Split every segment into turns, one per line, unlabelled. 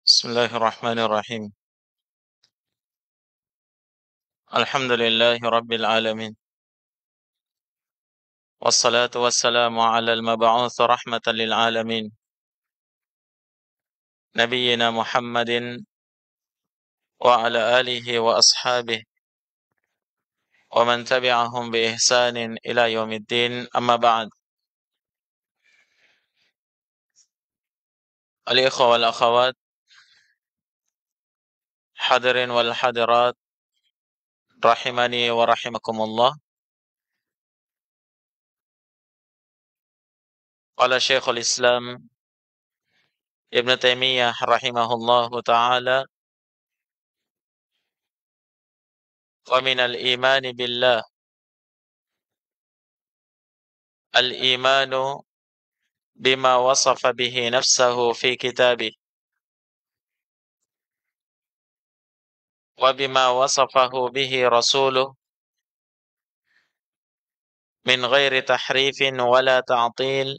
Bismillahirrahmanirrahim. Alhamdulillahi Rabbil Alamin. Wassalatu wassalamu ala al-mab'uth rahmatan lil alamin. Nabiyyina Muhammadin wa ala alihi wa ashabihi wa man tabi'ahum bi ihsanin ila yaumiddin, amma ba'd. Al-ikhwa wal akhawat, hadirin wal hadirat, rahimani wa rahimakumullah. Qala Syekhul Islam Ibn Taimiyah rahimahullahu ta'ala, wa minal imani billah al-imanu bima wasafa bihi nafsahu fi kitabih wa bima wasafahu bihi rasuluh min ghairi tahrifin wala ta'til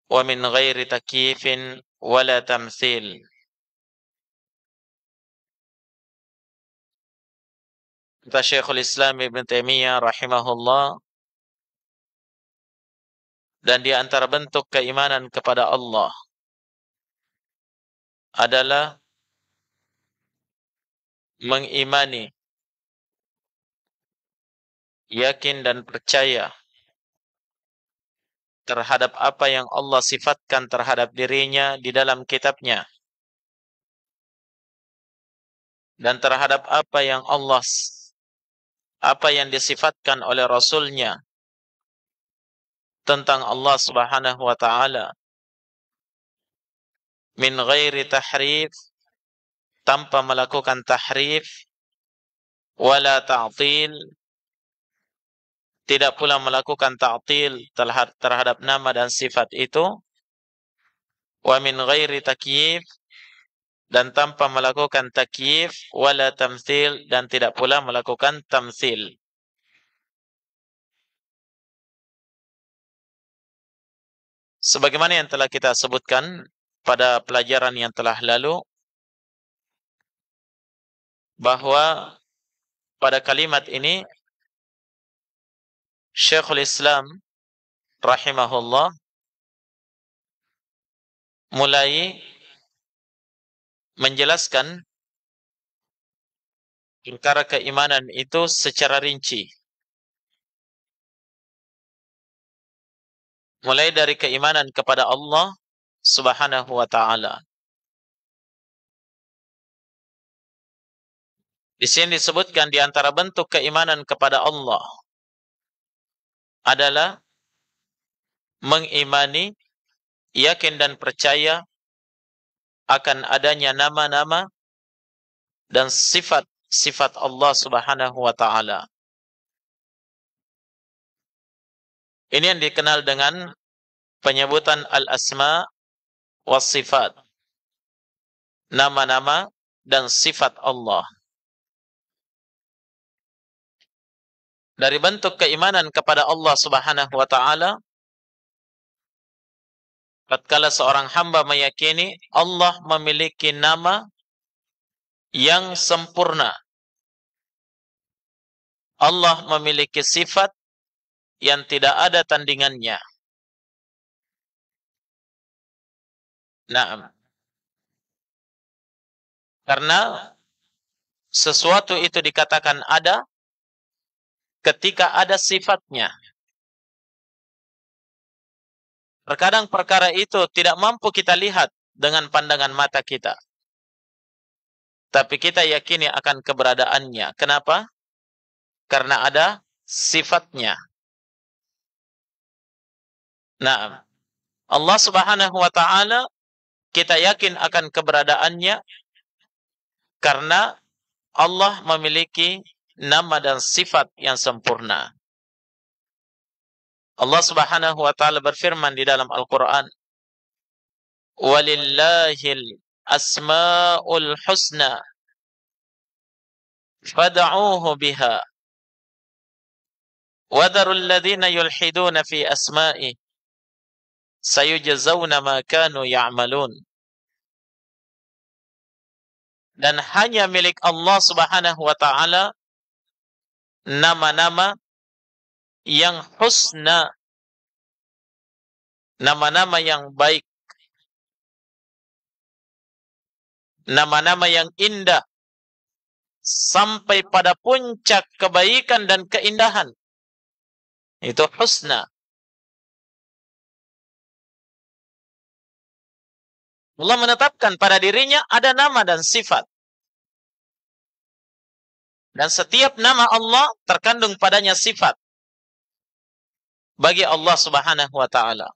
wa min ghairi takyifin wala tamthil. Kata Syekhul Islam Ibn Taimiyah rahimahullah, dan di antara bentuk keimanan kepada Allah adalah mengimani, yakin dan percaya terhadap apa yang Allah sifatkan terhadap dirinya di dalam kitabnya, dan terhadap apa yang disifatkan oleh Rasulnya tentang Allah Subhanahu wa ta'ala, min ghairi tahrif, tanpa melakukan tahrif, wala ta'til, tidak pula melakukan ta'til terhadap nama dan sifat itu, wa min ghairi takyif, dan tanpa melakukan takyif, wala tamthil, dan tidak pula melakukan tamthil. Sebagaimana yang telah kita sebutkan pada pelajaran yang telah lalu, bahwa pada kalimat ini Syekhul Islam rahimahullah mulai menjelaskan perkara keimanan itu secara rinci. Mulai dari keimanan kepada Allah Subhanahu wa ta'ala. Di sini disebutkan di antara bentuk keimanan kepada Allah adalah mengimani, yakin dan percaya akan adanya nama-nama dan sifat-sifat Allah Subhanahu wa ta'ala. Ini yang dikenal dengan penyebutan al-asma was sifat, nama-nama dan sifat Allah. Dari bentuk keimanan kepada Allah Subhanahu wa ta'ala, tatkala seorang hamba meyakini Allah memiliki nama yang sempurna, Allah memiliki sifat yang tidak ada tandingannya. Naam. Karena sesuatu itu dikatakan ada ketika ada sifatnya. Terkadang perkara itu tidak mampu kita lihat dengan pandangan mata kita, tapi kita yakini akan keberadaannya. Kenapa? Karena ada sifatnya. Nah, Allah Subhanahu wa ta'ala kita yakin akan keberadaannya karena Allah memiliki nama dan sifat yang sempurna. Allah Subhanahu wa ta'ala berfirman di dalam Al-Quran, walillahil asma'ul husna fad'uuhu biha wadharul ladhina yulhiduna fi asma'i sayujazawna ma kanu ya'malun. dan hanya milik Allah Subhanahu wa taala nama-nama yang husna, nama-nama yang baik, nama-nama yang indah, sampai pada puncak kebaikan dan keindahan. Itu husna. Allah menetapkan pada dirinya ada nama dan sifat. Dan setiap nama Allah terkandung padanya sifat bagi Allah Subhanahu wa taala.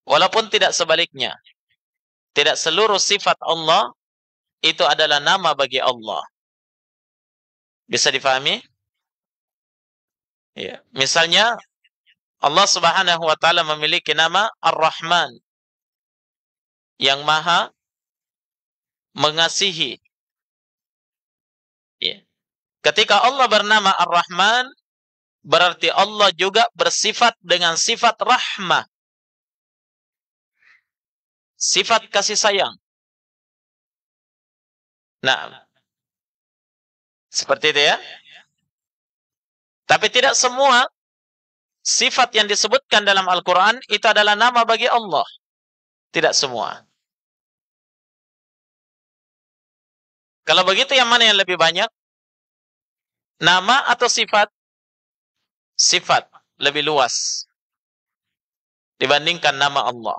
Walaupun tidak sebaliknya. Tidak seluruh sifat Allah itu adalah nama bagi Allah. Bisa difahami? Ya. Misalnya Allah Subhanahu wa taala memiliki nama Ar-Rahman, yang maha mengasihi. Ya. Ketika Allah bernama Ar-Rahman, berarti Allah juga bersifat dengan sifat rahmah, sifat kasih sayang. Nah, seperti itu ya. Tapi tidak semua sifat yang disebutkan dalam Al-Quran itu adalah nama bagi Allah. Tidak semua. Kalau begitu, yang mana yang lebih banyak? Nama atau sifat? Sifat lebih luas dibandingkan nama Allah.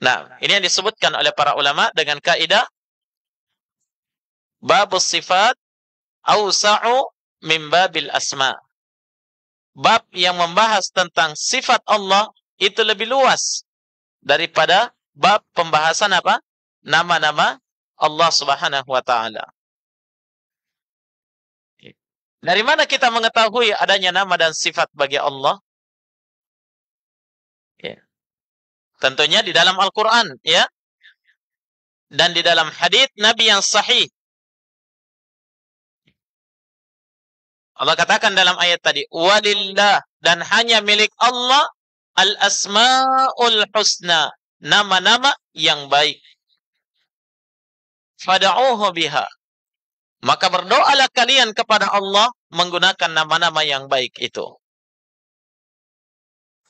Nah, ini yang disebutkan oleh para ulama dengan kaidah babus sifat awsa'u min babil asma. Bab yang membahas tentang sifat Allah itu lebih luas daripada bab pembahasan apa? Nama-nama Allah Subhanahu wa taala. Dari mana kita mengetahui adanya nama dan sifat bagi Allah? Ya. Tentunya di dalam Al-Quran, ya. Dan di dalam hadits Nabi yang sahih. Allah katakan dalam ayat tadi, walillah, dan hanya milik Allah al-asma'ul husna, nama-nama yang baik. Fada'uhu biha. Maka berdoalah kalian kepada Allah menggunakan nama-nama yang baik itu.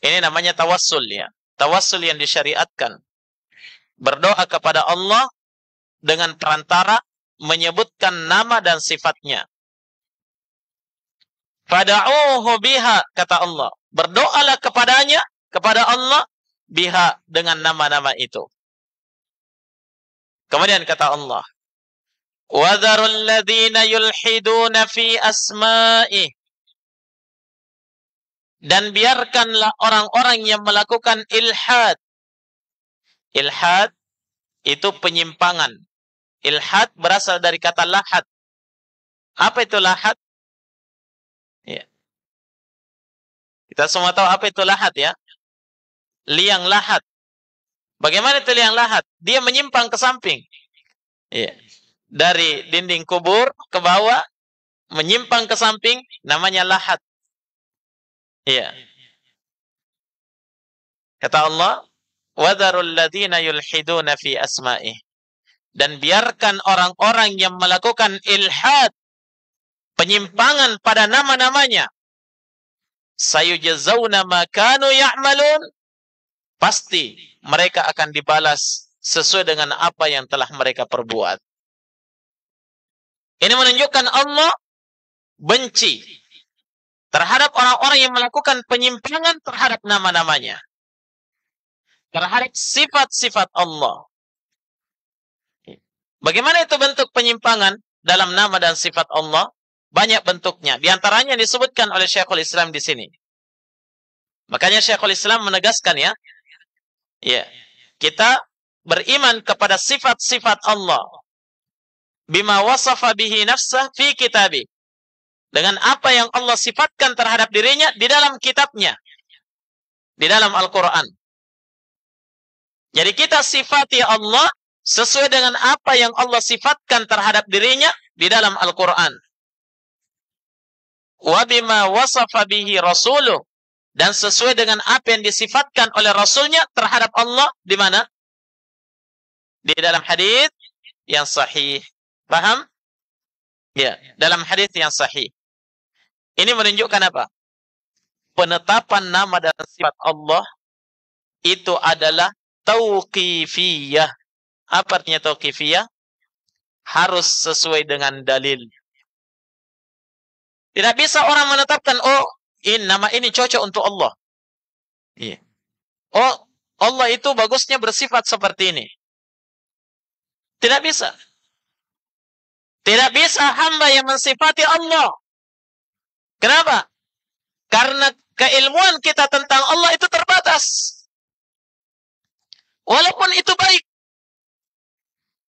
Ini namanya tawassul, ya. Tawassul yang disyariatkan. Berdoa kepada Allah dengan perantara menyebutkan nama dan sifatnya. Fada'uhu biha, kata Allah. Berdoalah kepadanya, kepada Allah, biha, dengan nama-nama itu. Kemudian kata Allah, وَذَرُوا الَّذِينَ يُلْحِدُونَ فِي أَسْمَائِهِ. Dan biarkanlah orang-orang yang melakukan ilhad. Ilhad itu penyimpangan. Ilhad berasal dari kata lahad. Apa itu lahad? Ya. Kita semua tahu apa itu lahad, ya. Liang lahat. Bagaimana itu liang lahat? Dia menyimpang ke samping. Ya. Dari dinding kubur ke bawah, menyimpang ke samping, namanya lahat. Iya. Kata Allah, وَذَرُوا الَّذِينَ يُلْحِدُونَ فِي أَسْمَائِهِ. Dan biarkan orang-orang yang melakukan ilhad, penyimpangan pada nama-namanya. سَيُجَزَوْنَ مَا كَانُوا يَعْمَلُونَ. Pasti mereka akan dibalas sesuai dengan apa yang telah mereka perbuat. Ini menunjukkan Allah benci terhadap orang-orang yang melakukan penyimpangan terhadap nama-namanya, terhadap sifat-sifat Allah. Bagaimana itu bentuk penyimpangan dalam nama dan sifat Allah? Banyak bentuknya. Di antaranya disebutkan oleh Syekhul Islam di sini. Makanya Syekhul Islam menegaskan, ya, kita beriman kepada sifat-sifat Allah. Bima wasafa bihi nafsah fi kitabih. Dengan apa yang Allah sifatkan terhadap dirinya di dalam kitabnya. Di dalam Al-Quran. Jadi kita sifati Allah sesuai dengan apa yang Allah sifatkan terhadap dirinya di dalam Al-Quran. Wa bima wasafa bihi rasuluh. Dan sesuai dengan apa yang disifatkan oleh Rasulnya terhadap Allah di mana? Di dalam hadis yang sahih. Paham? Ya, dalam hadis yang sahih. Ini menunjukkan apa? Penetapan nama dan sifat Allah itu adalah tauqifiyah. Apa artinya tauqifiyah? Harus sesuai dengan dalil. Tidak bisa orang menetapkan, oh, nama ini cocok untuk Allah. Iya. Oh, Allah itu bagusnya bersifat seperti ini. Tidak bisa. Tidak bisa hamba yang mensifati Allah. Kenapa? Karena keilmuan kita tentang Allah itu terbatas. Walaupun itu baik.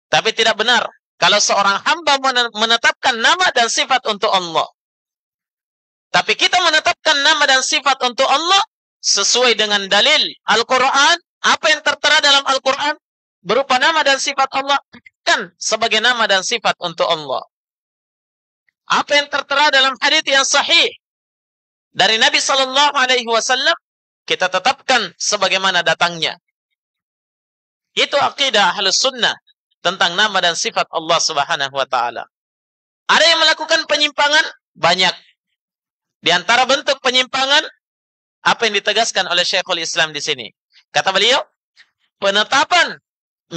Tapi tidak benar. Kalau seorang hamba menetapkan nama dan sifat untuk Allah. Tapi kita menetapkan nama dan sifat untuk Allah sesuai dengan dalil Al-Quran. Apa yang tertera dalam Al-Quran berupa nama dan sifat Allah kan sebagai nama dan sifat untuk Allah. Apa yang tertera dalam hadis yang sahih dari Nabi Sallallahu Alaihi Wasallam kita tetapkan sebagaimana datangnya. Itu akidah Ahlus Sunnah tentang nama dan sifat Allah Subhanahu Wa Taala. Ada yang melakukan penyimpangan? Banyak. Di antara bentuk penyimpangan, apa yang ditegaskan oleh Syekhul Islam di sini? Kata beliau, penetapan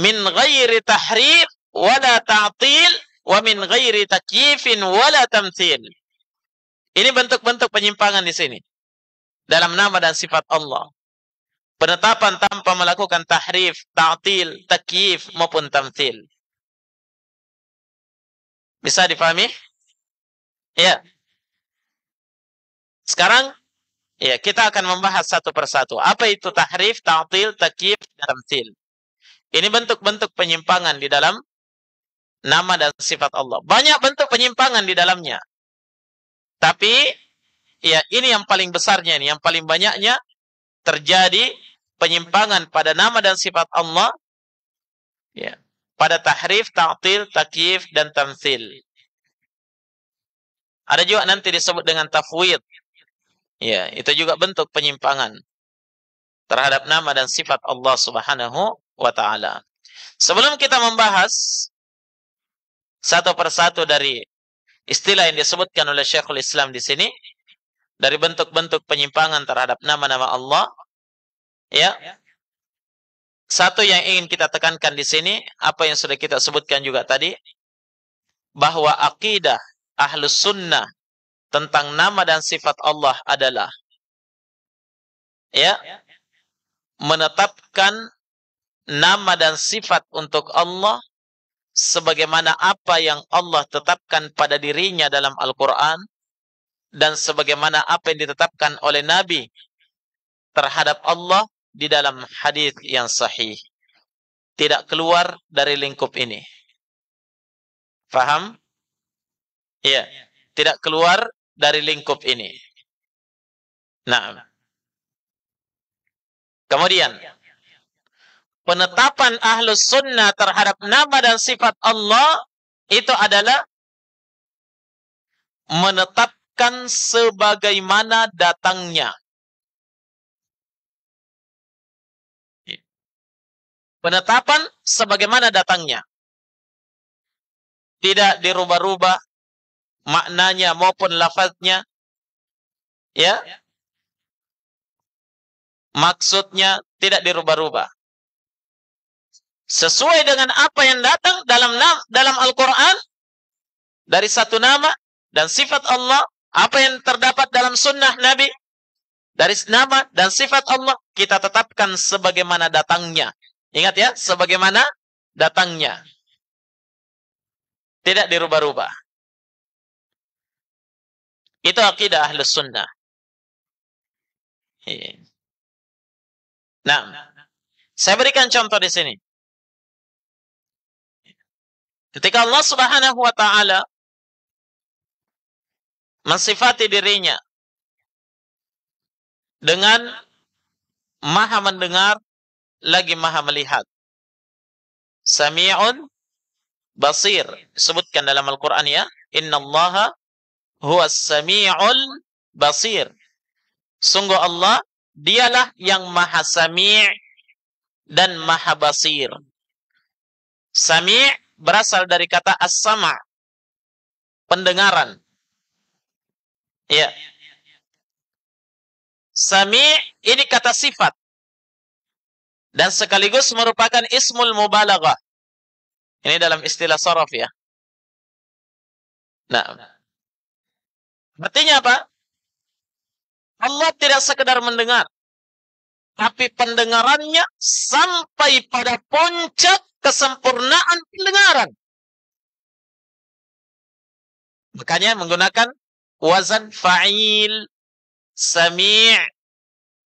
min ghairi tahrif wala ta'til wa min ghairi takyifin wala tamtsil. Ini bentuk-bentuk penyimpangan di sini. Dalam nama dan sifat Allah. Penetapan tanpa melakukan tahrif, ta'til, takyif maupun tamtsil. Bisa difahami? Ya. Sekarang ya, kita akan membahas satu persatu. Apa itu tahrif, ta'til, takyif, dan tamtsil? Ini bentuk-bentuk penyimpangan di dalam nama dan sifat Allah. Banyak bentuk penyimpangan di dalamnya. Tapi ya, ini yang paling besarnya, ini yang paling banyaknya terjadi penyimpangan pada nama dan sifat Allah. Ya, pada tahrif, ta'til, takyif, dan tamtsil. Ada juga nanti disebut dengan tafwid. Ya, itu juga bentuk penyimpangan terhadap nama dan sifat Allah Subhanahu wa Ta'ala. Sebelum kita membahas satu persatu dari istilah yang disebutkan oleh Syekhul Islam di sini, dari bentuk-bentuk penyimpangan terhadap nama-nama Allah, ya, satu yang ingin kita tekankan di sini, apa yang sudah kita sebutkan juga tadi, bahwa akidah Ahlus Sunnah tentang nama dan sifat Allah adalah ya, menetapkan nama dan sifat untuk Allah sebagaimana apa yang Allah tetapkan pada dirinya dalam Al-Quran dan sebagaimana apa yang ditetapkan oleh Nabi terhadap Allah di dalam hadis yang sahih. Tidak keluar dari lingkup ini. Faham? Iya. Tidak keluar dari lingkup ini. Nah, kemudian penetapan Ahlus Sunnah terhadap nama dan sifat Allah itu adalah menetapkan sebagaimana datangnya. Penetapan sebagaimana datangnya. Tidak dirubah-rubah maknanya maupun lafaznya, ya, maksudnya tidak dirubah-rubah. Sesuai dengan apa yang datang dalam Al-Quran dari satu nama dan sifat Allah, apa yang terdapat dalam sunnah Nabi dari nama dan sifat Allah, kita tetapkan sebagaimana datangnya. Ingat ya, sebagaimana datangnya. Tidak dirubah-rubah. Itu akidah Ahlus Sunnah. Nah, saya berikan contoh di sini. Ketika Allah Subhanahu wa Ta'ala mensifati dirinya dengan Maha mendengar lagi Maha melihat. Sami'un basir. Disebutkan dalam Al-Quran ya. Innallaha huwas sami'ul basir. Sungguh Allah, dialah yang Maha Sami' dan Maha Basir. Sami' berasal dari kata as-sama', pendengaran. Ya. Sami' ini kata sifat. Dan sekaligus merupakan ismul mubalaghah. Ini dalam istilah sharaf ya. Nah, artinya apa? Allah tidak sekedar mendengar, tapi pendengarannya sampai pada puncak kesempurnaan pendengaran. Makanya menggunakan wazan fa'il, sami',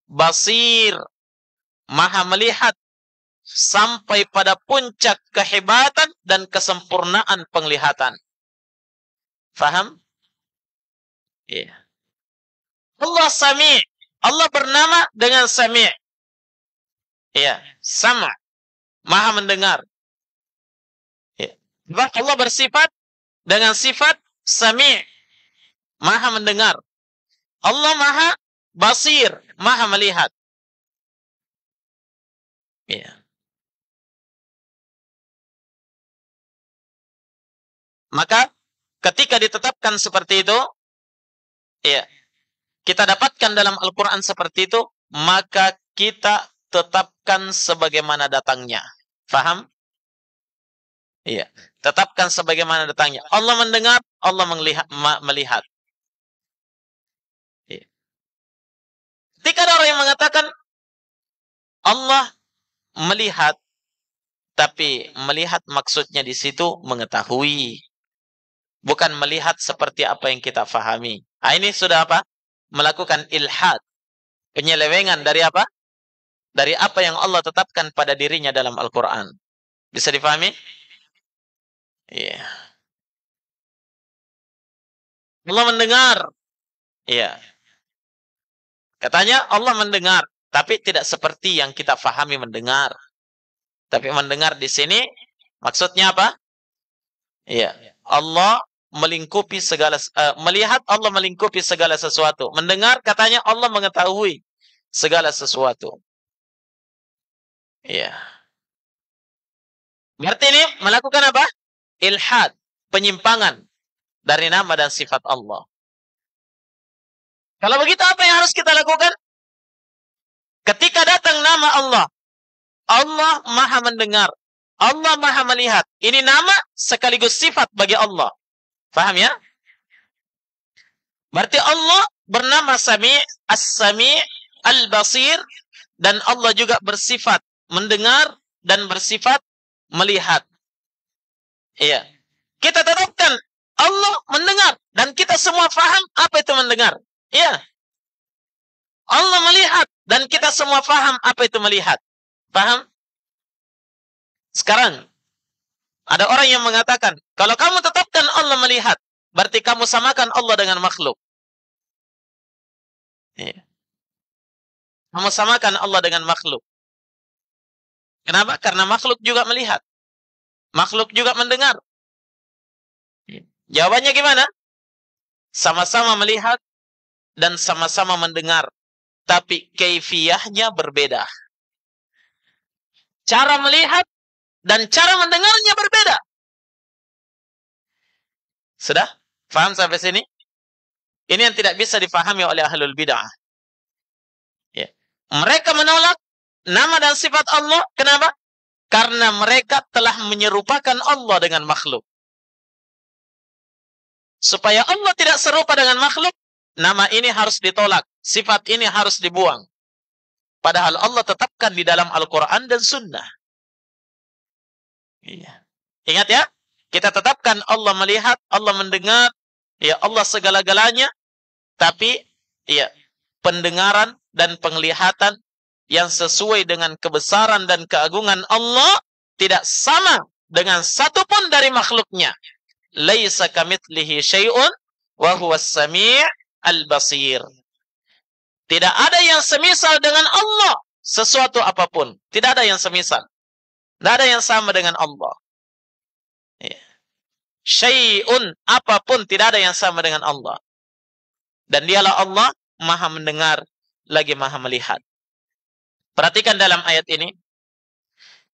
basir, maha melihat, sampai pada puncak kehebatan dan kesempurnaan penglihatan. Faham? Iya. Allah sami'. Allah bernama dengan sami'. Iya, sama. Maha mendengar. Iya. Allah bersifat dengan sifat sami'. Maha mendengar. Allah maha basir. Maha melihat. Iya. Maka ketika ditetapkan seperti itu, iya, kita dapatkan dalam Al-Quran seperti itu, maka kita tetapkan sebagaimana datangnya. Faham? Iya. Tetapkan sebagaimana datangnya. Allah mendengar, Allah melihat. Iya. Ketika ada orang yang mengatakan Allah melihat, tapi melihat maksudnya di situ mengetahui. Bukan melihat seperti apa yang kita fahami. Nah, ini sudah apa? Melakukan ilhad. Penyelewengan dari apa? Dari apa yang Allah tetapkan pada dirinya dalam Al-Quran. Bisa difahami? Iya. Allah mendengar. Iya. Katanya Allah mendengar. Tapi tidak seperti yang kita fahami mendengar. Tapi mendengar di sini maksudnya apa? Iya. Allah melingkupi segala, melihat Allah melingkupi segala sesuatu. Mendengar katanya Allah mengetahui segala sesuatu. Iya. Berarti ini melakukan apa? Ilhad, penyimpangan dari nama dan sifat Allah. Kalau begitu apa yang harus kita lakukan? Ketika datang nama Allah, Allah maha mendengar, Allah maha melihat. Ini nama sekaligus sifat bagi Allah. Faham ya? Berarti Allah bernama Sami', As-Sami', Al-Basir, dan Allah juga bersifat mendengar dan bersifat melihat. Iya. Kita tetapkan Allah mendengar dan kita semua faham apa itu mendengar. Iya. Allah melihat dan kita semua faham apa itu melihat. Paham? Sekarang ada orang yang mengatakan, kalau kamu tetapkan Allah melihat, berarti kamu samakan Allah dengan makhluk. Iya. Kamu samakan Allah dengan makhluk. Kenapa? Karena makhluk juga melihat. Makhluk juga mendengar. Jawabannya gimana? Sama-sama melihat dan sama-sama mendengar. Tapi kaifiyahnya berbeda. Cara melihat dan cara mendengarnya berbeda. Sudah? Faham sampai sini? Ini yang tidak bisa difahami oleh ahlul bid'ah. Ya. Mereka menolak nama dan sifat Allah. Kenapa? Karena mereka telah menyerupakan Allah dengan makhluk. Supaya Allah tidak serupa dengan makhluk, nama ini harus ditolak. Sifat ini harus dibuang. Padahal Allah tetapkan di dalam Al-Quran dan Sunnah. Iya. Ingat ya, kita tetapkan Allah melihat, Allah mendengar, ya Allah segala-galanya, tapi ya pendengaran dan penglihatan yang sesuai dengan kebesaran dan keagungan Allah tidak sama dengan satupun dari makhluknya. Laisa kamitslihi syai'un wa huwas sami' al-basir. Tidak ada yang semisal dengan Allah, sesuatu apapun. Tidak ada yang semisal. Tidak ada yang sama dengan Allah. Ya. Syai'un, apapun, tidak ada yang sama dengan Allah. Dan dialah Allah maha mendengar, lagi maha melihat. Perhatikan dalam ayat ini.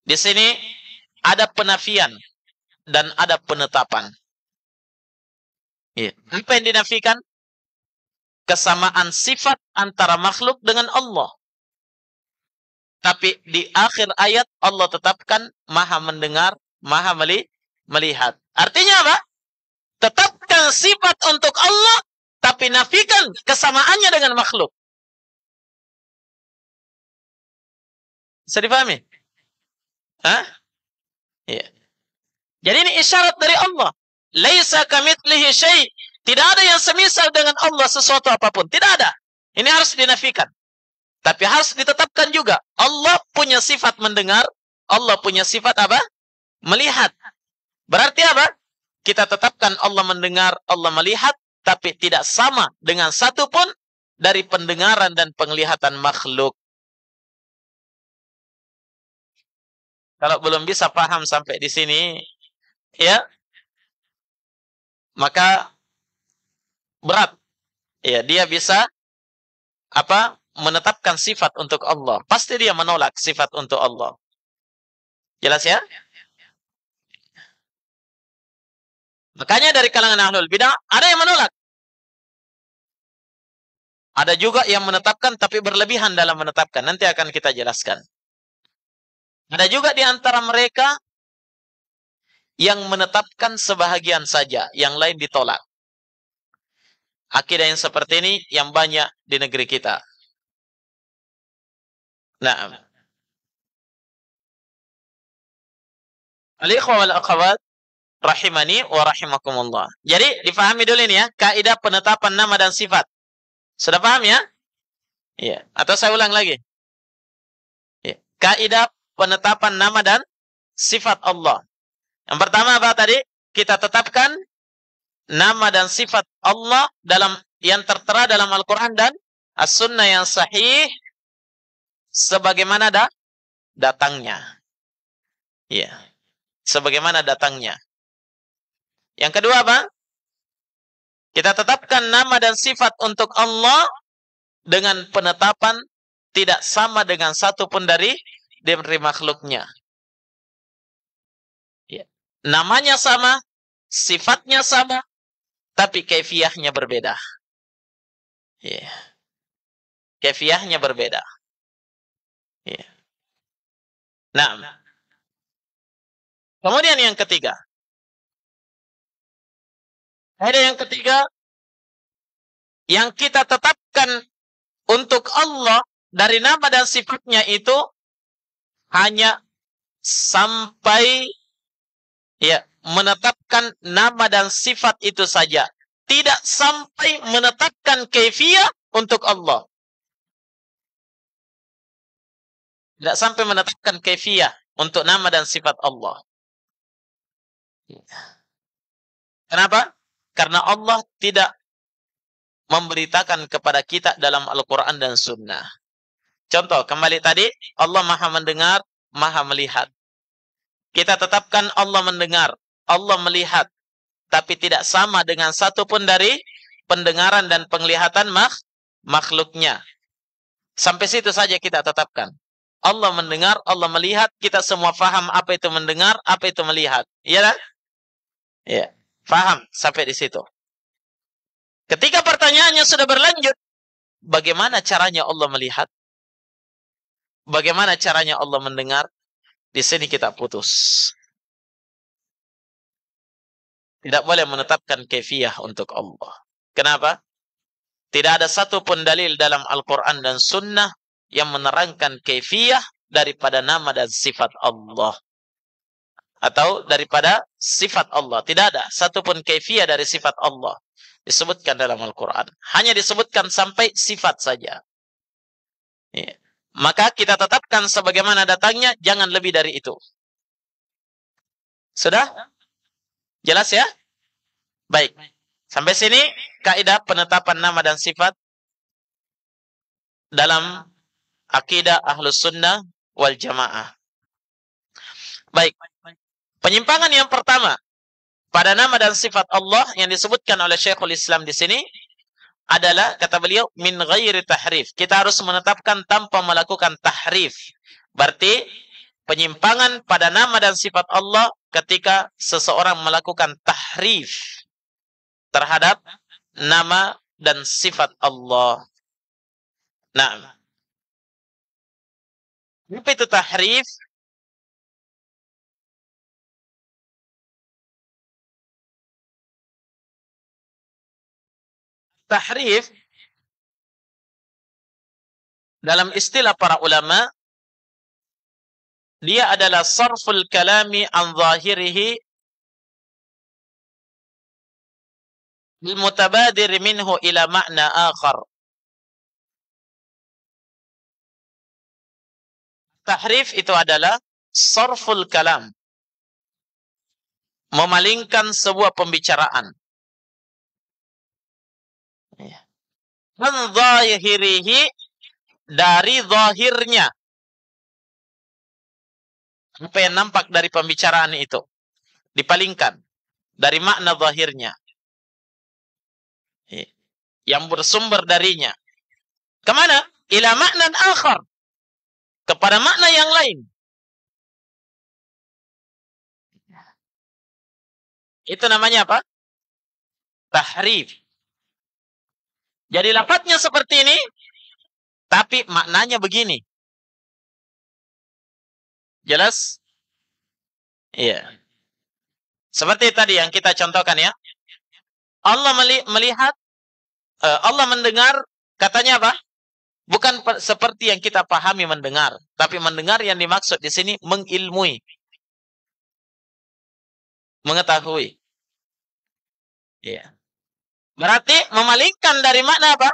Di sini ada penafian dan ada penetapan. Ya. Apa yang dinafikan? Kesamaan sifat antara makhluk dengan Allah. Tapi di akhir ayat Allah tetapkan maha mendengar, maha melihat. Artinya apa? Tetapkan sifat untuk Allah, tapi nafikan kesamaannya dengan makhluk. Bisa dipahami? Hah? Ya. Jadi ini isyarat dari Allah. Laisa kamitslihi syai'. Tidak ada yang semisal dengan Allah sesuatu apapun. Tidak ada. Ini harus dinafikan. Tapi harus ditetapkan juga. Allah punya sifat mendengar. Allah punya sifat apa? Melihat. Berarti apa? Kita tetapkan Allah mendengar, Allah melihat. Tapi tidak sama dengan satu pun dari pendengaran dan penglihatan makhluk. Kalau belum bisa paham sampai di sini, ya, maka berat. Ya, dia bisa apa? Menetapkan sifat untuk Allah. Pasti dia menolak sifat untuk Allah. Jelas ya? Makanya dari kalangan ahlul bidah ada yang menolak. Ada juga yang menetapkan tapi berlebihan dalam menetapkan. Nanti akan kita jelaskan. Ada juga di antara mereka yang menetapkan sebahagian saja, yang lain ditolak. Akidah yang seperti ini yang banyak di negeri kita. Nah, al-ikhwa wal akhwat rahimani wa rahimakumullah. Jadi difahami dulu ini ya, kaidah penetapan nama dan sifat. Sudah paham ya? Iya. Atau saya ulang lagi. Ya. Kaidah penetapan nama dan sifat Allah. Yang pertama apa tadi? Kita tetapkan nama dan sifat Allah dalam yang tertera dalam Al-Quran dan As-Sunnah yang sahih sebagaimana datangnya. Ya. Sebagaimana datangnya. Yang kedua apa? Kita tetapkan nama dan sifat untuk Allah dengan penetapan tidak sama dengan satu pun dari makhluknya. Ya. Namanya sama, sifatnya sama, tapi kaifiyahnya berbeda. Ya. Kaifiyahnya berbeda. Ya. Nah, kemudian yang ketiga. Ada yang ketiga, yang kita tetapkan untuk Allah dari nama dan sifatnya itu hanya sampai ya menetapkan nama dan sifat itu saja. Tidak sampai menetapkan kaifiyah untuk Allah. Tidak sampai menetapkan kaifiyah untuk nama dan sifat Allah. Kenapa? Karena Allah tidak memberitakan kepada kita dalam Al-Quran dan Sunnah. Contoh, kembali tadi, Allah maha mendengar, maha melihat. Kita tetapkan Allah mendengar, Allah melihat. Tapi tidak sama dengan satu pun dari pendengaran dan penglihatan makhluknya. Sampai situ saja kita tetapkan. Allah mendengar, Allah melihat, kita semua faham apa itu mendengar, apa itu melihat. Iya kan? Ya, faham sampai di situ. Ketika pertanyaannya sudah berlanjut, bagaimana caranya Allah melihat? Bagaimana caranya Allah mendengar? Di sini kita putus. Tidak boleh menetapkan kaifiyah untuk Allah. Kenapa? Tidak ada satu pun dalil dalam Al-Quran dan Sunnah yang menerangkan kaifiyah daripada nama dan sifat Allah. Atau daripada sifat Allah. Tidak ada satu pun kaifiyah dari sifat Allah disebutkan dalam Al-Quran. Hanya disebutkan sampai sifat saja. Ya. Maka kita tetapkan sebagaimana datangnya, jangan lebih dari itu. Sudah? Jelas ya? Baik. Sampai sini kaidah penetapan nama dan sifat dalam akidah Ahlus Sunnah wal Jamaah. Baik. Penyimpangan yang pertama pada nama dan sifat Allah yang disebutkan oleh Syekhul Islam di sini adalah, kata beliau, min ghairi tahrif. Kita harus menetapkan tanpa melakukan tahrif. Berarti penyimpangan pada nama dan sifat Allah ketika seseorang melakukan tahrif terhadap nama dan sifat Allah. Nah, apa itu tahrif? Tahrif dalam istilah para ulama, dia adalah sarful kalami an zahirihi al-mutabadir minhu ila makna akhar. Tahrif itu adalah sarful kalam, memalingkan sebuah pembicaraan. An zahirihi, dari zahirnya. Apa yang nampak dari pembicaraan itu dipalingkan dari makna zahirnya, yang bersumber darinya. Kemana? Ila makna akhar, kepada makna yang lain. Itu namanya apa? Tahrif. Jadi lafadznya seperti ini, tapi maknanya begini. Jelas? Iya. Seperti tadi yang kita contohkan ya. Allah melihat, Allah mendengar, katanya apa? Bukan seperti yang kita pahami mendengar, tapi mendengar yang dimaksud di sini mengilmui, mengetahui. Iya. Berarti memalingkan dari makna apa?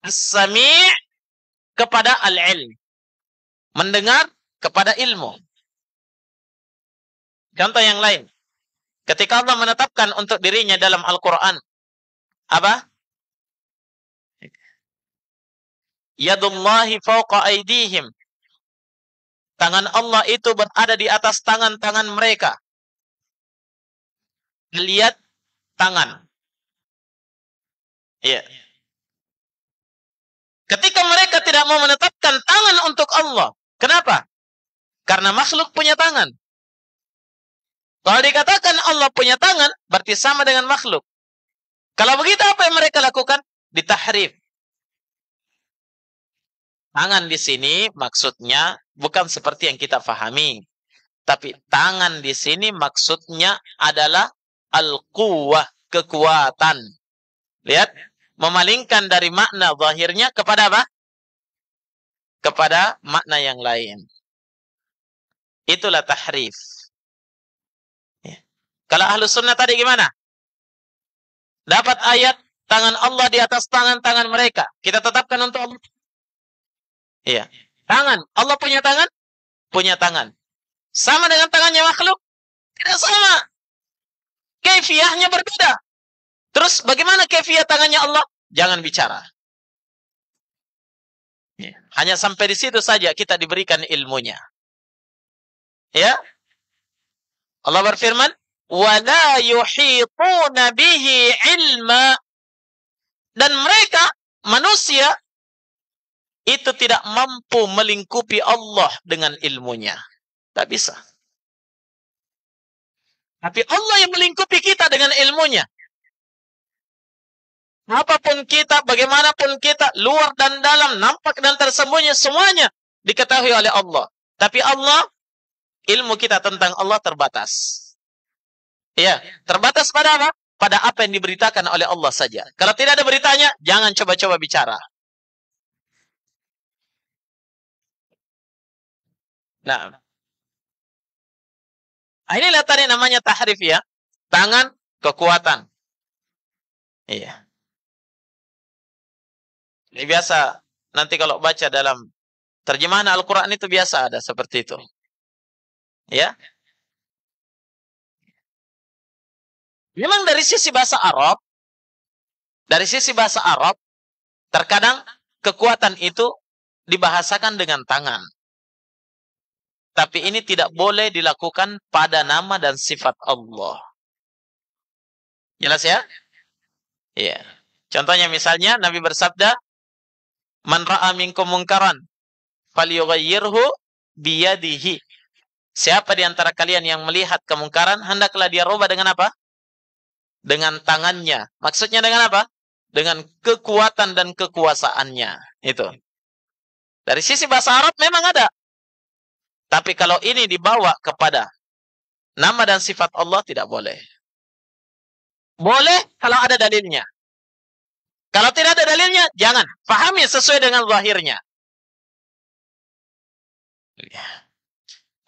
As-sami' kepada al-ilm. Mendengar kepada ilmu. Contoh yang lain. Ketika Allah menetapkan untuk dirinya dalam Al-Quran, apa? Yadullahi fawqa aydihim. Tangan Allah itu berada di atas tangan-tangan mereka. Lihat tangan. Iya. Ketika mereka tidak mau menetapkan tangan untuk Allah. Kenapa? Karena makhluk punya tangan. Kalau dikatakan Allah punya tangan, berarti sama dengan makhluk. Kalau begitu apa yang mereka lakukan? Ditahrif. Tangan di sini maksudnya bukan seperti yang kita fahami. Tapi tangan di sini maksudnya adalah al-quwwah, kekuatan. Lihat, memalingkan dari makna zahirnya kepada apa? Kepada makna yang lain. Itulah tahrif. Ya. Kalau ahlu sunnah tadi gimana? Dapat ayat tangan Allah di atas tangan-tangan mereka. Kita tetapkan untuk Allah. Iya. Tangan. Allah punya tangan? Punya tangan. Sama dengan tangannya makhluk? Tidak sama. Kaifiyahnya berbeda. Terus bagaimana kaifiyah tangannya Allah? Jangan bicara. Ya. Hanya sampai di situ saja kita diberikan ilmunya. Ya. Allah berfirman, وَلَا يُحِيطُونَ بِهِ عِلْمًا. Dan mereka, manusia, itu tidak mampu melingkupi Allah dengan ilmunya. Tak bisa. Tapi Allah yang melingkupi kita dengan ilmunya. Apapun kita, bagaimanapun kita, luar dan dalam, nampak dan tersembunyi, semuanya diketahui oleh Allah. Tapi Allah, ilmu kita tentang Allah terbatas. Ya, terbatas pada apa? Pada apa yang diberitakan oleh Allah saja. Kalau tidak ada beritanya, jangan coba-coba bicara. Nah, inilah tadi namanya tahrif ya. Tangan, kekuatan. Iya. Ini biasa, nanti kalau baca dalam terjemahan Al-Quran itu biasa ada seperti itu. Ya. Memang dari sisi bahasa Arab, terkadang kekuatan itu dibahasakan dengan tangan. Tapi ini tidak boleh dilakukan pada nama dan sifat Allah. Jelas ya? Iya. Contohnya misalnya Nabi bersabda, "Man ra'a minkum munkaran falyughayyirhu biyadihi. Siapa di antara kalian yang melihat kemungkaran, hendaklah dia rubah dengan apa? Dengan tangannya. Maksudnya dengan apa? Dengan kekuatan dan kekuasaannya. Itu. Dari sisi bahasa Arab memang ada. Tapi kalau ini dibawa kepada nama dan sifat Allah, tidak boleh. Boleh kalau ada dalilnya. Kalau tidak ada dalilnya, jangan. Pahami sesuai dengan zahirnya.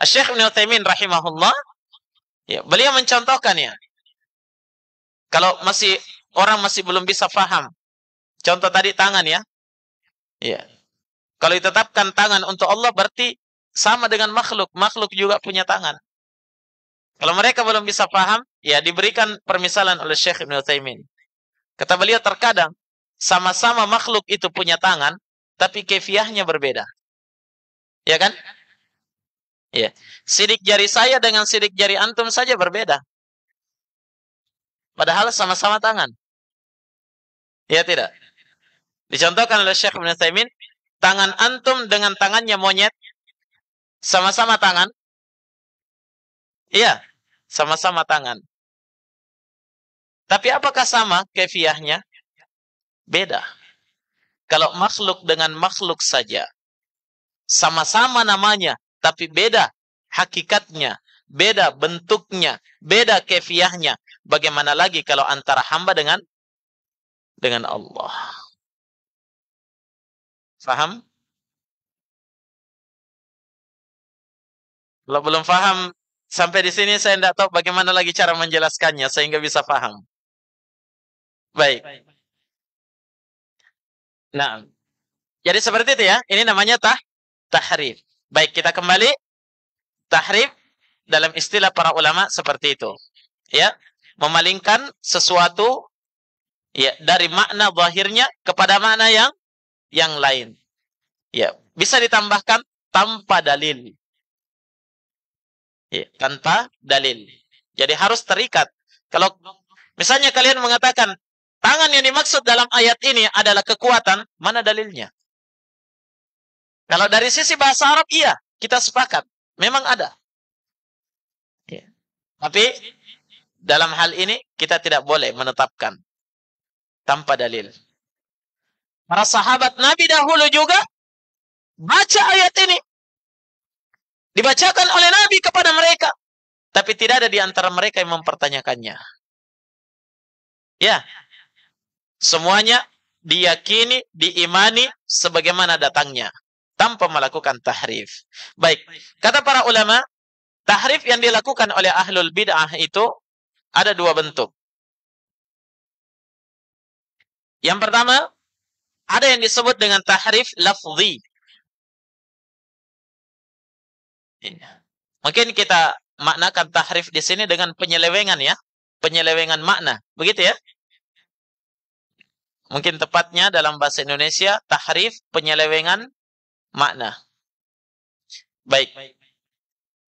Syekh Ibnu Utsaimin rahimahullah, ya, beliau mencontohkan ya. Kalau orang masih belum bisa paham. Contoh tadi tangan ya. Ya. Kalau ditetapkan tangan untuk Allah berarti sama dengan makhluk. Makhluk juga punya tangan. Kalau mereka belum bisa paham, ya diberikan permisalan oleh Syekh Ibnu Utsaimin. Kata beliau, terkadang sama-sama makhluk itu punya tangan, tapi kefiahnya berbeda. Ya kan? Ya. Sidik jari saya dengan sidik jari antum saja berbeda. Padahal sama-sama tangan. Ya tidak? Dicontohkan oleh Syekh Ibnu Utsaimin, tangan antum dengan tangannya monyet sama-sama tangan. Iya, sama-sama tangan. Tapi apakah sama kefiahnya? Beda. Kalau makhluk dengan makhluk saja, sama-sama namanya, tapi beda hakikatnya, beda bentuknya, beda kefiahnya. Bagaimana lagi kalau antara hamba dengan Allah? Faham? Kalau belum paham sampai di sini, saya tidak tahu bagaimana lagi cara menjelaskannya sehingga bisa paham. Baik. Nah, jadi seperti itu ya. Ini namanya tahrif. Baik, kita kembali. Tahrif dalam istilah para ulama seperti itu. Ya, memalingkan sesuatu ya dari makna zahirnya kepada makna yang lain. Ya, bisa ditambahkan tanpa dalil. Ya, tanpa dalil. Jadi harus terikat. Kalau misalnya kalian mengatakan tangan yang dimaksud dalam ayat ini adalah kekuatan, mana dalilnya? Kalau dari sisi bahasa Arab, iya, kita sepakat. Memang ada. Ya. Tapi dalam hal ini kita tidak boleh menetapkan tanpa dalil. Para sahabat Nabi dahulu juga baca ayat ini. Dibacakan oleh Nabi kepada mereka. Tapi tidak ada di antara mereka yang mempertanyakannya. Ya. Semuanya diyakini, diimani sebagaimana datangnya. Tanpa melakukan tahrif. Baik. Kata para ulama, tahrif yang dilakukan oleh ahlul bid'ah itu ada dua bentuk. Yang pertama, ada yang disebut dengan tahrif lafzi. Mungkin kita maknakan tahrif di sini dengan penyelewengan ya. Penyelewengan makna. Begitu ya? Mungkin tepatnya dalam bahasa Indonesia, tahrif penyelewengan makna. Baik.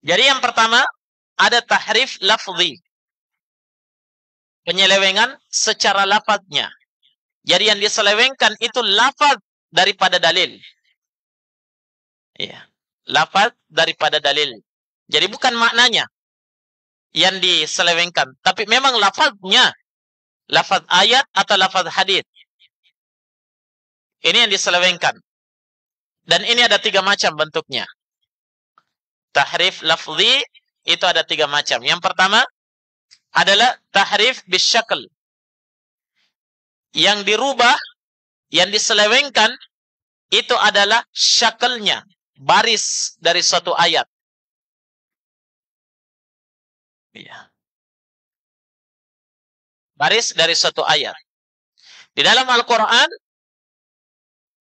Jadi yang pertama, ada tahrif lafzi. Penyelewengan secara lafadznya. Jadi yang diselewengkan itu lafaz daripada dalil. Iya. Lafaz daripada dalil. Jadi bukan maknanya yang diselewengkan, tapi memang lafaznya. Lafaz ayat atau lafaz hadis. Ini yang diselewengkan. Dan ini ada 3 macam bentuknya. Tahrif lafzi itu ada 3 macam. Yang pertama adalah tahrif bisyakl. Yang dirubah, yang diselewengkan itu adalah syaklnya, baris dari suatu ayat. Ya. Baris dari suatu ayat. Di dalam Al-Quran,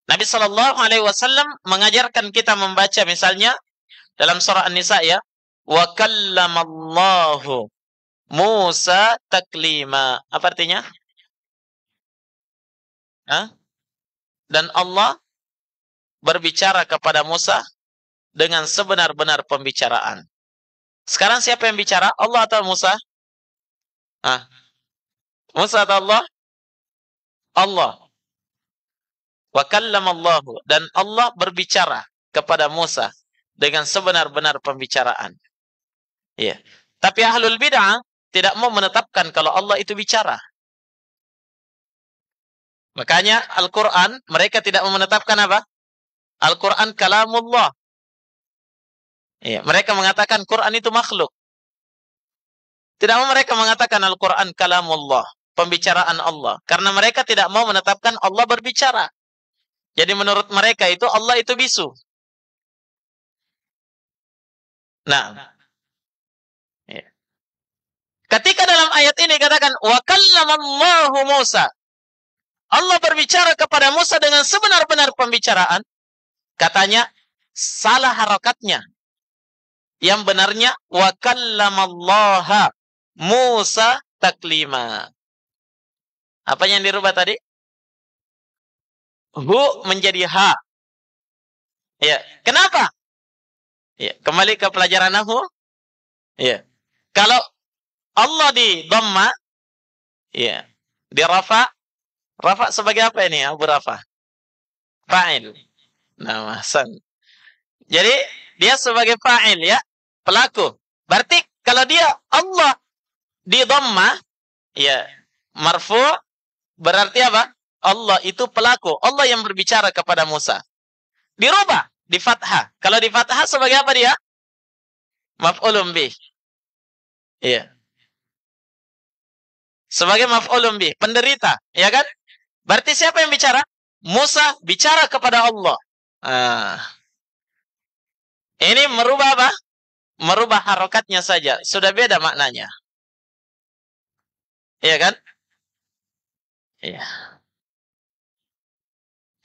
Nabi Shallallahu Alaihi Wasallam mengajarkan kita membaca misalnya dalam surah An-Nisa ya, wa kallamallahu Musa taklima. Apa artinya? Hah? Dan Allah berbicara kepada Musa dengan sebenar-benar pembicaraan. Sekarang siapa yang bicara? Allah atau Musa? Musa atau Allah? Allah. Wa kallamallahu, dan Allah berbicara kepada Musa dengan sebenar-benar pembicaraan. Ya. Tapi ahlul bid'ah tidak mau menetapkan kalau Allah itu bicara. Makanya Al-Quran, mereka tidak mau menetapkan apa? Al-Quran kalamullah. Ya, mereka mengatakan Quran itu makhluk. Tidak mau mereka mengatakan Al-Quran kalamullah, pembicaraan Allah. Karena mereka tidak mau menetapkan Allah berbicara. Jadi menurut mereka itu Allah itu bisu. Nah, ya. Ketika dalam ayat ini katakan wa kallamallahu Musa, Allah berbicara kepada Musa dengan sebenar-benar pembicaraan, katanya salah harakatnya. Yang benarnya wa kallamallaha Musa taklima. Apa yang dirubah tadi? Hu menjadi ha. Ya, kenapa? Ya, kembali ke pelajaran nahwu. Ya. Kalau Allah di dhamma, ya, di rafa, rafa sebagai apa ini Abu Rafa? Fa'il. Nah, Hasan. Jadi dia sebagai fa'il ya, pelaku. Berarti kalau dia Allah di dhamma, ya, marfu, berarti apa? Allah itu pelaku. Allah yang berbicara kepada Musa. Dirubah di fathah. Kalau di fathah sebagai apa dia? Maf'ulun bih. Iya. Sebagai maf'ulun bih, penderita, ya kan? Berarti siapa yang bicara? Musa bicara kepada Allah. Ini merubah apa? Merubah harokatnya saja. Sudah beda maknanya. Iya kan? Iya.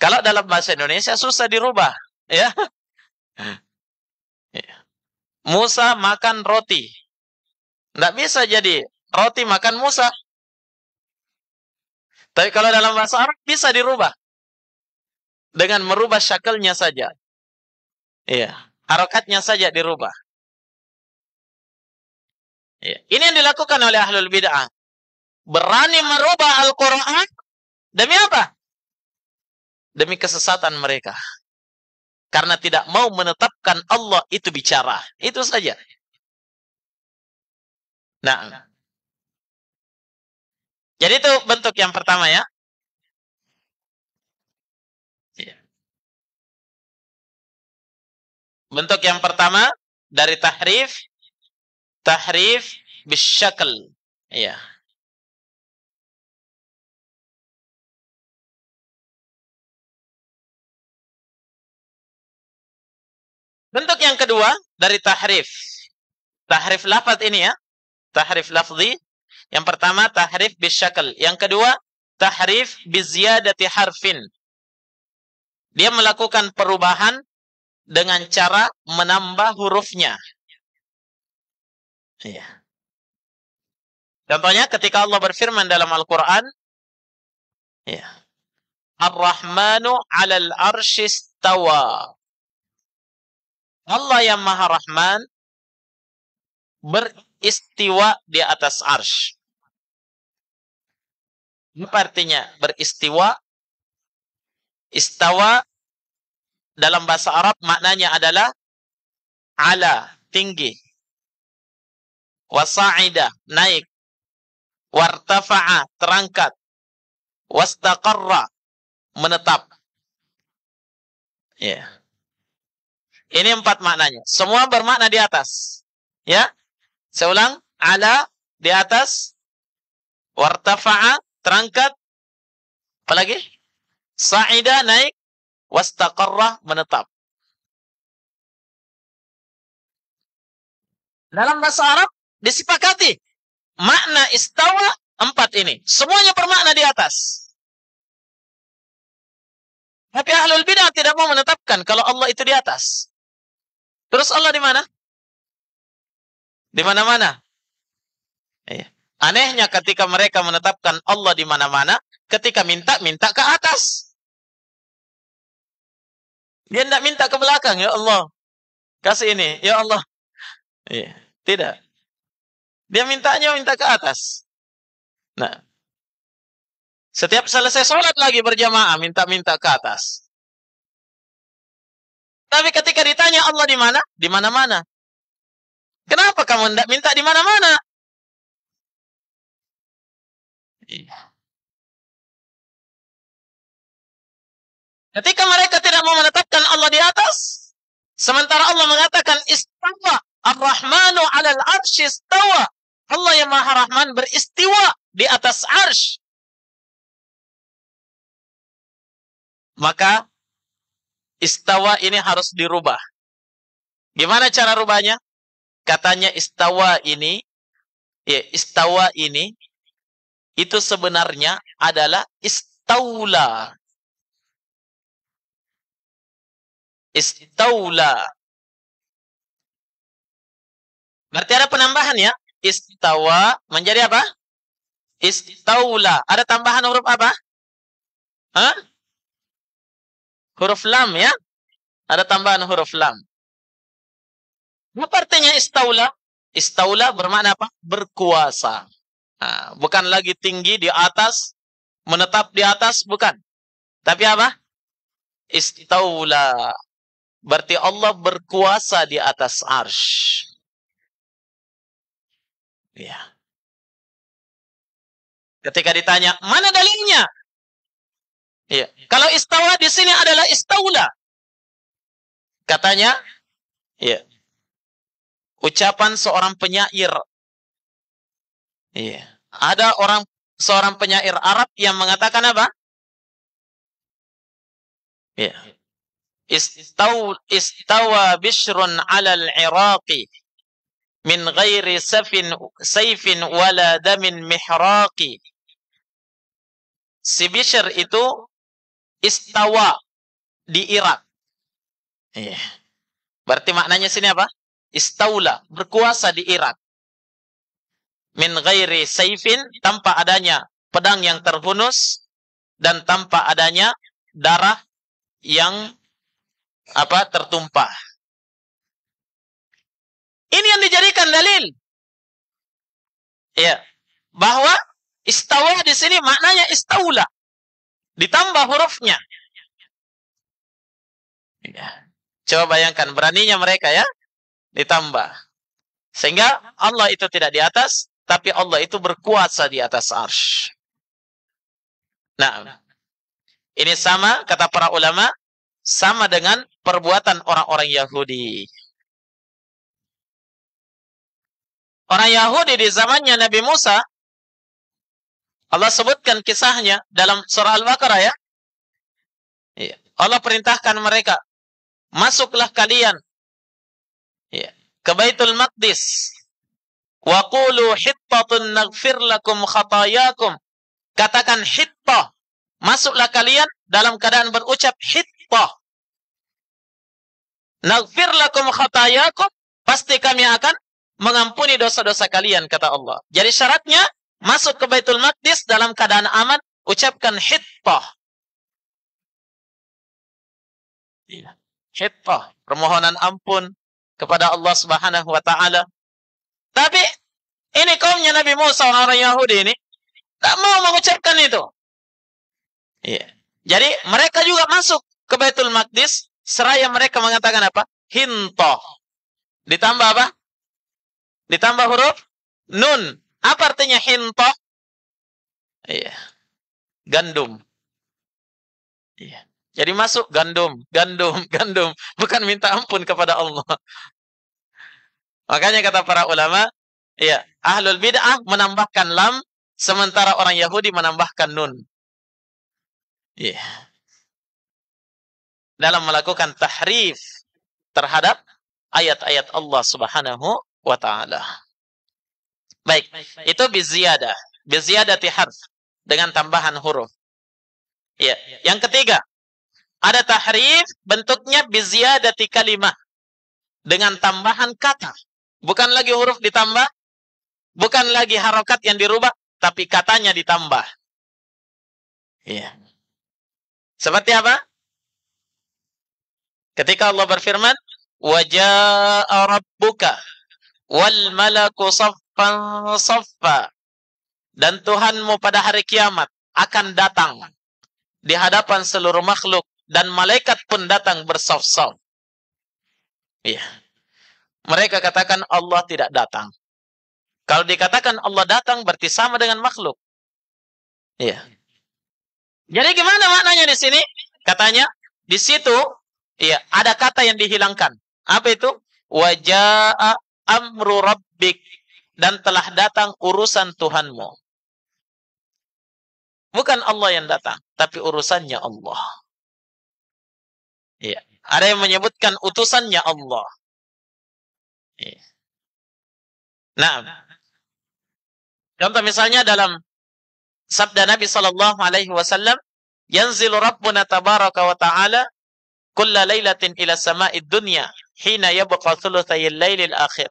Kalau dalam bahasa Indonesia susah dirubah, ya. Musa makan roti. Tidak bisa jadi roti makan Musa. Tapi kalau dalam bahasa Arab bisa dirubah. Dengan merubah syakelnya saja. Iya. Harokatnya saja dirubah. Iya. Ini yang dilakukan oleh ahlul bid'ah. Berani merubah Al-Quran. Demi apa? Demi kesesatan mereka. Karena tidak mau menetapkan Allah itu bicara. Itu saja. Nah. Jadi itu bentuk yang pertama ya. Bentuk yang pertama dari tahrif bisyakl. Iya. Bentuk yang kedua dari tahrif. Tahrif lafaz ini ya. Tahrif lafzi. Yang pertama tahrif bisyakl. Yang kedua tahrif biziyadati harfin. Dia melakukan perubahan dengan cara menambah hurufnya. Iya. Contohnya ketika Allah berfirman dalam Al-Quran, ya, Ar-Rahmanu 'alal arsy istawa. Allah yang Maha Rahman beristiwa di atas arsy. Apa artinya beristiwa? Istawa dalam bahasa Arab maknanya adalah ala, tinggi. Wasa'ida, naik. Wartafa'a, terangkat. Wastaqarra, menetap. Ya. Ini 4 maknanya. Semua bermakna di atas. Ya. Saya ulang. Ala, di atas. Wartafa'a, terangkat. Apalagi? Sa'ida, naik. Wastaqarra, menetap. Dalam bahasa Arab disepakati makna istawa 4 ini. Semuanya bermakna di atas. Tapi ahlul bidah tidak mau menetapkan kalau Allah itu di atas. Terus Allah di mana? Di mana-mana. Anehnya ketika mereka menetapkan Allah di mana-mana, ketika minta ke atas. Dia tidak minta ke belakang, ya Allah. Kasih ini, ya Allah. Tidak. Dia minta ke atas. Nah, setiap selesai sholat lagi berjamaah, minta ke atas. Tapi Tapi ketika ditanya Allah di mana? Di mana-mana. Kenapa kamu tidak minta di mana-mana? Ketika mereka tidak mau menetapkan Allah di atas, sementara Allah mengatakan istawa, Ar-Rahmanu 'alal 'arsy istawa. Allah yang Maha Rahman beristiwa di atas arsy. Maka istawa ini harus dirubah. Gimana cara rubahnya? Katanya istawa ini itu sebenarnya adalah istaula. Istaula. Berarti ada penambahan ya. Istawa menjadi apa? Istaula. Ada tambahan huruf apa? Hah? Huruf lam ya. Ada tambahan huruf lam. Apa artinya istaula? Istaula bermakna apa? Berkuasa. Nah, bukan lagi tinggi di atas, menetap di atas, bukan. Tapi apa? Istaula. Berarti Allah berkuasa di atas arsy. Ya. Ketika ditanya, mana dalilnya? Ya. Kalau istawa di sini adalah istaula. Katanya, ya. Ucapan seorang penyair. Ya. Ada seorang penyair Arab yang mengatakan apa? Ya. Istawa Bishrun 'alal Iraqi min ghairi sayfin wala damin mihraqi. Si Bishr itu istawa di Irak. Iya. Berarti maknanya sini apa? Istaula, berkuasa di Irak. Min ghairi sayfin, tanpa adanya pedang yang terhunus dan tanpa adanya darah yang tertumpah. Ini yang dijadikan dalil. Ya, bahwa istawa di sini maknanya istaula. Ditambah hurufnya. Ya. Coba bayangkan beraninya mereka ya, ditambah. Sehingga Allah itu tidak di atas, tapi Allah itu berkuasa di atas arsy. Nah, ini sama kata para ulama, sama dengan perbuatan orang-orang Yahudi. Orang Yahudi di zamannya Nabi Musa, Allah sebutkan kisahnya dalam surah Al-Baqarah ya. Allah perintahkan mereka, masuklah kalian ke Baitul Maqdis. Wa qulu hittatun naghfir lakum khatayakum. Katakan hittah. Masuklah kalian dalam keadaan berucap hittah. Naghfir lakum khatayakum. Pasti kami akan mengampuni dosa-dosa kalian, kata Allah. Jadi syaratnya, masuk ke Baitul Maqdis dalam keadaan aman, ucapkan hittah. Hittah, permohonan ampun kepada Allah Subhanahu wa taala. Tapi ini kaumnya Nabi Musa, orang Yahudi ini tak mau mengucapkan itu. Jadi mereka juga masuk ke Baitul Maqdis, seraya mereka mengatakan apa? Hintah. Ditambah apa? Ditambah huruf nun. Apa artinya hintah? Gandum. Jadi masuk gandum. Bukan minta ampun kepada Allah. Makanya kata para ulama, ahlul bid'ah menambahkan lam, sementara orang Yahudi menambahkan nun. Dalam melakukan tahrif terhadap ayat-ayat Allah Subhanahu wa ta'ala. Baik, itu biziyadah. Biziyadati harf, dengan tambahan huruf. Yang ketiga, ada tahrif bentuknya biziyadati kalimah, dengan tambahan kata. Bukan lagi huruf ditambah, bukan lagi harokat yang dirubah, tapi katanya ditambah. Seperti apa? Ketika Allah berfirman, وَجَاءَ رَبُّكَ وَالْمَلَكُ صَفًّا صَفًّا. Dan Tuhanmu pada hari kiamat akan datang di hadapan seluruh makhluk, dan malaikat pun datang bersaf-saf. Iya. Mereka katakan Allah tidak datang. Kalau dikatakan Allah datang berarti sama dengan makhluk. Iya. Jadi gimana maknanya di sini? Katanya di situ iya ada kata yang dihilangkan. Apa itu? Wajaa amru rabbik, dan telah datang urusan Tuhanmu. Bukan Allah yang datang, tapi urusannya Allah. Iya. Ada yang menyebutkan utusannya Allah. Iya. Nah, contoh misalnya dalam sabda Nabi sallallahu alaihi wasallam, "Yanzilu Rabbuna tabaraka wa ta'ala kulla lailatin ila sama'id dunya hina yabqa thulutsayil lailil akhir."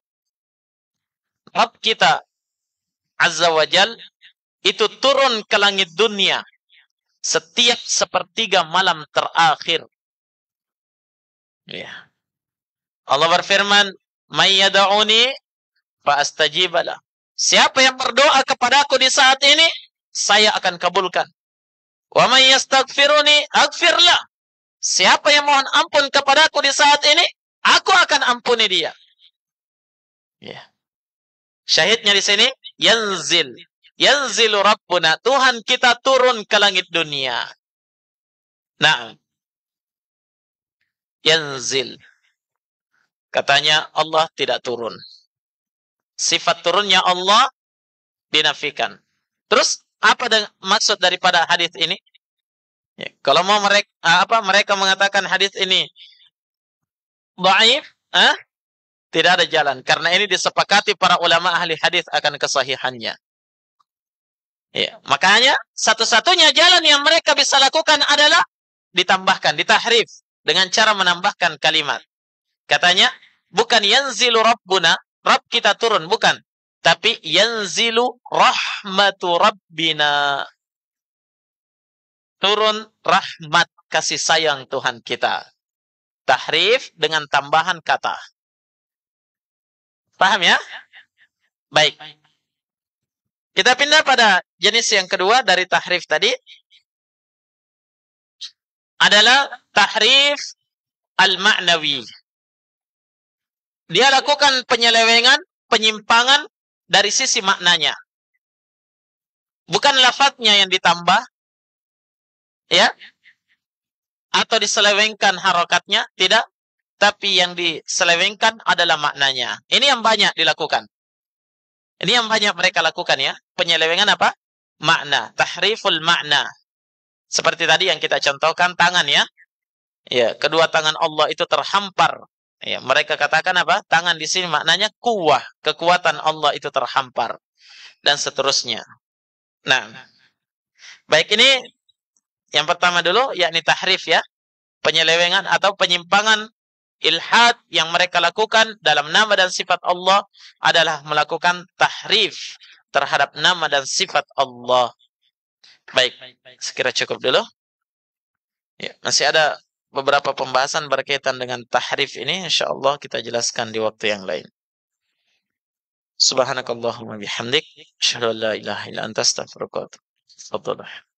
Rabb kita azza wa jal itu turun ke langit dunia setiap sepertiga malam terakhir. Ya. Allah berfirman, "May yad'uni fa astajib lah." Siapa yang berdoa kepadaku di saat ini, saya akan kabulkan. Wa may yastaghfiruni aghfir lah. Siapa yang mohon ampun kepadaku di saat ini, aku akan ampuni dia. Ya. Syahidnya di sini, yanzilu Rabbuna, Tuhan kita turun ke langit dunia. Nah, yanzil. Katanya Allah tidak turun. Sifat turunnya Allah dinafikan. Terus apa maksud daripada hadis ini? Ya, kalau mau mereka mengatakan hadis ini dhaif, tidak ada jalan karena ini disepakati para ulama ahli hadis akan kesahihannya. Ya, makanya satu-satunya jalan yang mereka bisa lakukan adalah ditambahkan, ditahrif dengan cara menambahkan kalimat. Katanya bukan yanzilu Rabbuna, Rabb kita turun, bukan. Tapi yanzilu rahmatu Rabbina. Turun rahmat kasih sayang Tuhan kita. Tahrif dengan tambahan kata. Paham ya? Baik. Kita pindah pada jenis yang kedua dari tahrif tadi. Adalah tahrif al-ma'nawi. Dia lakukan penyelewengan, penyimpangan dari sisi maknanya. Bukan lafadznya yang ditambah, ya, atau diselewengkan harokatnya, tidak. Tapi yang diselewengkan adalah maknanya. Ini yang banyak dilakukan. Ini yang banyak mereka lakukan ya. Penyelewengan apa? Makna. Tahriful makna. Seperti tadi yang kita contohkan tangan ya. Ya, kedua tangan Allah itu terhampar. Ya, mereka katakan apa? Tangan di sini maknanya kuwah. Kekuatan Allah itu terhampar. Dan seterusnya. Nah, baik ini yang pertama dulu, yakni tahrif ya. Penyelewengan atau penyimpangan ilhad yang mereka lakukan dalam nama dan sifat Allah adalah melakukan tahrif terhadap nama dan sifat Allah. Baik, sekira cukup dulu. Ya, masih ada beberapa pembahasan berkaitan dengan tahrif ini. InsyaAllah kita jelaskan di waktu yang lain. Subhanakallahumma bihamdik. Asyhadu an la ilaha illa anta astaghfiruka wa atubu ilaik.